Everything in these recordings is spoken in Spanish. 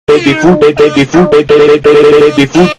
baby food, baby food, baby food.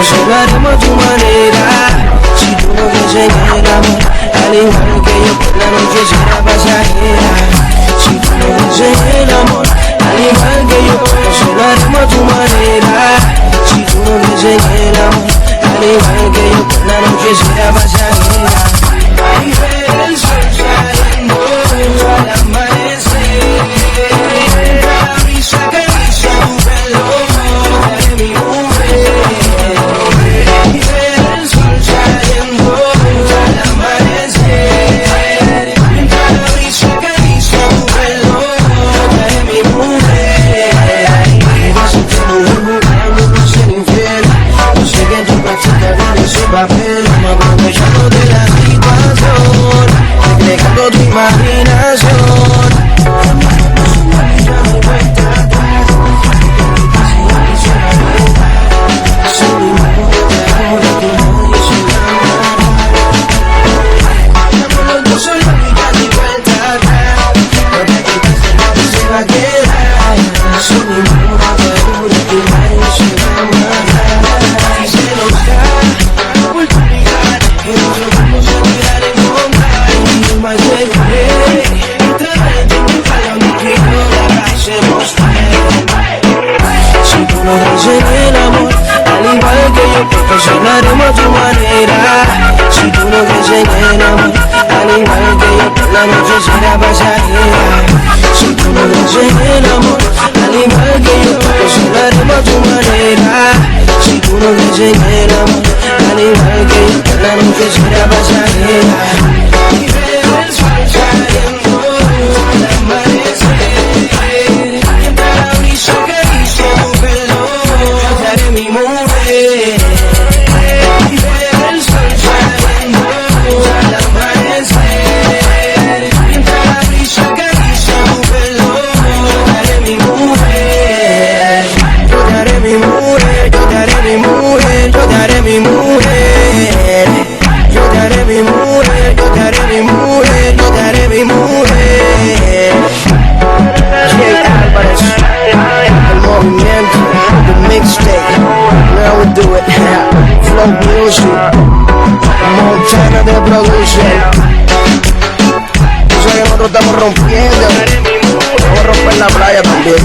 Llegaremos a tu manera. Si tú no crees en el amor, al igual que yo, pues la noche será pasajera. Si tú no crees en el amor, al igual que yo, pues llegaremos a tu manera. Si tú no crees en el amor, al igual que yo, pues la noche será pasajera. Y ver el sol saliendo al amanecer, la brisa que dice tu pelo de mi mujer. Papel, me aprovechando de la situación, desplegando tu imaginación. Ya me cuenta atrás, sin ningún ahora que nadie se enamorará. Estamos los dos solos y ya ni vuelta atrás, no te quites el que se va a quedar. Sin ningún ahora que nadie se enamorará. Y se nos da en el amor, al igual que yo, perfeccionaremos a tu manera. Si tú no crees en el amor, al igual que yo, la noche será pasajera. Si tú no crees en el amor, al igual que yo, perfeccionaremos a tu manera. Si tú no crees en el amor, al igual que yo, la noche será pasajera. Y ver el sol saliendo al amanecer, mientras la brisa que dice tu pelo de mi mujer. Y ver el sol saliendo al amanecer, mientras la brisa que dice tu pelo de mi mujer. Yo te haré mi mujer, yo te haré mi mujer, yo te haré mi mujer. Yo te haré mi mujer, yo te haré mi mujer, yo te haré mi mujer. Jay Alvarez, el movimiento, the mixtape, now we do it. Flow Music, Montana de Producer. Tú sabes que nosotros estamos rompiendo, vamos a romper la playa también.